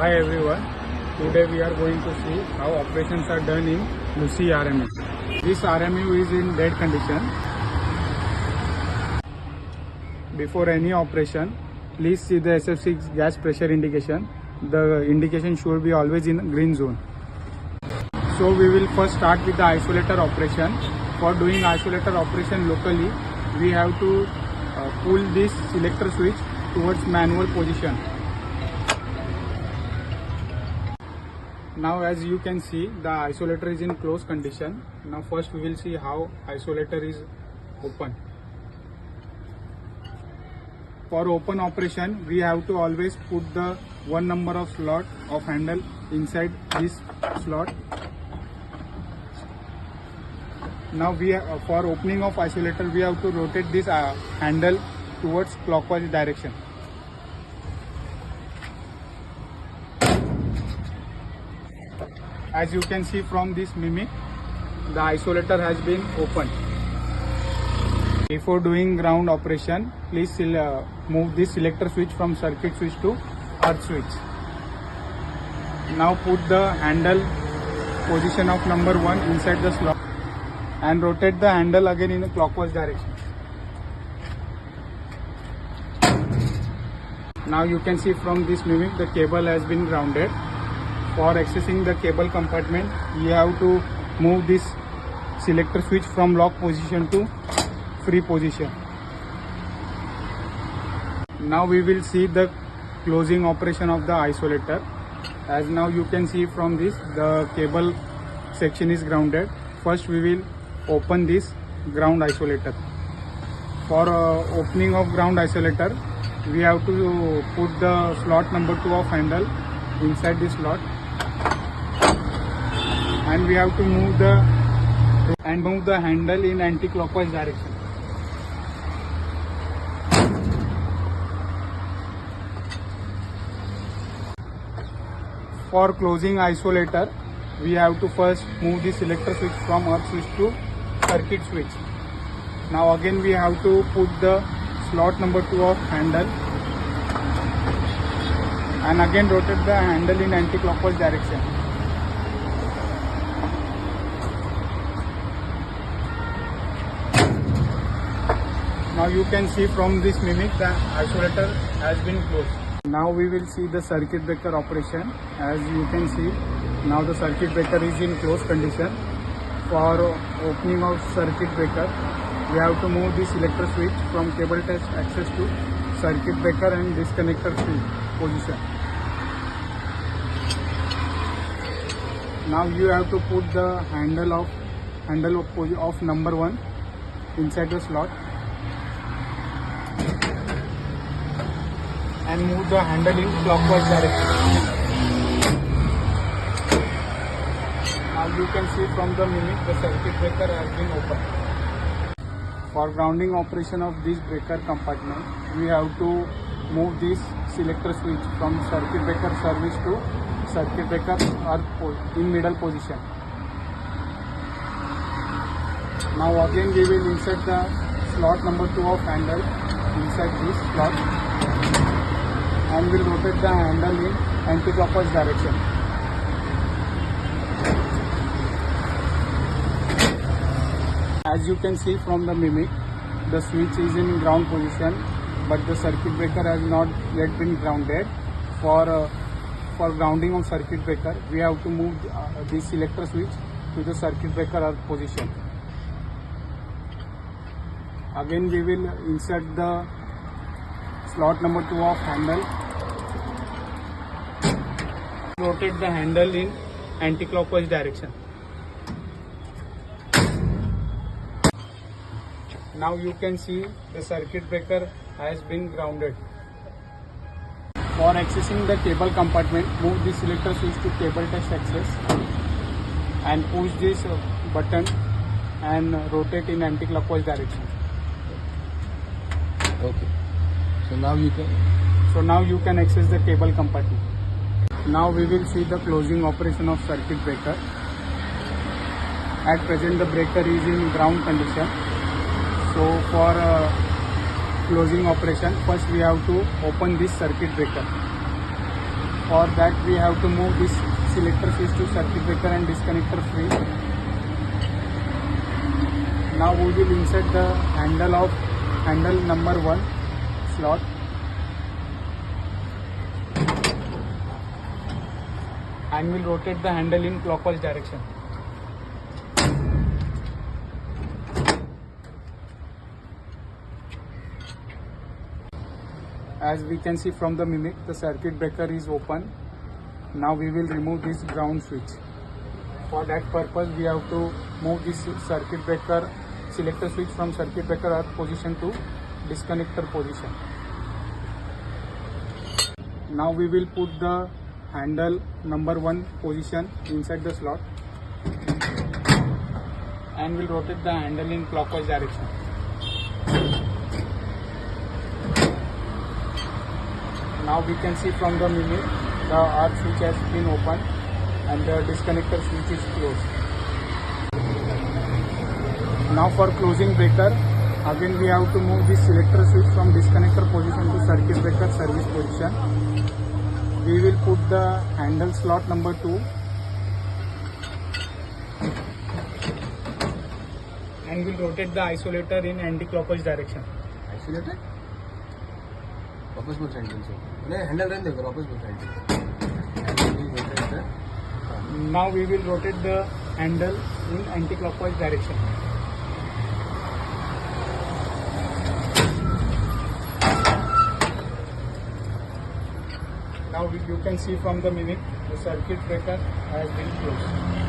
Hi everyone, today we are going to see how operations are done in Lucy RMU. This RMU is in dead condition. Before any operation, please see the SF6 gas pressure indication. The indication should be always in green zone. So we will first start with the isolator operation. For doing isolator operation locally, we have to pull this selector switch towards manual position. Now as you can see, the isolator is in closed condition. Now first we will see how isolator is open. For open operation, we have to always put the one number of slot of handle inside this slot. Now for opening of isolator, we have to rotate this handle towards clockwise direction. As you can see from this mimic, the isolator has been opened. Before doing ground operation, please move this selector switch from circuit switch to earth switch. Now put the handle position of number 1 inside the slot and rotate the handle again in a clockwise direction. Now you can see from this mimic the cable has been grounded. For accessing the cable compartment, you have to move this selector switch from lock position to free position. Now we will see the closing operation of the isolator. As now you can see from this, the cable section is grounded. First we will open this ground isolator. For opening of ground isolator, we have to put the slot number 2 of handle inside this slot, and we have to move the handle in anti-clockwise direction. For closing isolator, we have to first move the selector switch from earth switch to circuit switch. Now again we have to put the slot number 2 of handle and again rotate the handle in anti-clockwise direction. Now you can see from this mimic the isolator has been closed. Now we will see the circuit breaker operation. As you can see, now the circuit breaker is in closed condition. For opening of circuit breaker, we have to move the selector switch from cable test access to circuit breaker and disconnector switch position. Now you have to put the handle of number 1 inside the slot and move the handle in clockwise direction. Now you can see from the mimic the circuit breaker has been opened. For grounding operation of this breaker compartment, we have to move this selector switch from circuit breaker service to circuit breaker earth in middle position. Now again we will insert the slot number 2 of handle inside this slot and will rotate the handle in anti-clockwise direction. As you can see from the mimic, the switch is in ground position, but the circuit breaker has not yet been grounded. For grounding of circuit breaker, we have to move this selector switch to the circuit breaker earth position. Again we will insert the slot number 2 of handle, rotate the handle in anti-clockwise direction. Now you can see the circuit breaker has been grounded. For accessing the cable compartment, move the selector switch to cable test access and push this button and rotate in anti-clockwise direction. Okay. So now you can access the cable compartment. Now we will see the closing operation of circuit breaker. At present the breaker is in ground condition. So for closing operation, first we have to open this circuit breaker. For that we have to move this selector switch to circuit breaker and disconnector free. Now we will insert the handle number 1 slot. And will rotate the handle in clockwise direction. As we can see from the mimic, the circuit breaker is open. Now we will remove this ground switch. For that purpose, we have to move this circuit breaker selector switch from circuit breaker earth position to disconnector position. Now we will put the handle number 1 position inside the slot and will rotate the handle in clockwise direction. Now we can see from the mimic, the earth switch has been opened and the disconnector switch is closed. Now for closing breaker, again we have to move this selector switch from disconnector position to circuit breaker service position. We will put the handle slot number 2 and will rotate the isolator in anti-clockwise direction. Isolated? वापस बोल side से नहीं handle रहने देगा वापस बोल side से Now we will rotate the handle in anti-clockwise direction. Now you can see from the mimic, the circuit breaker has been closed.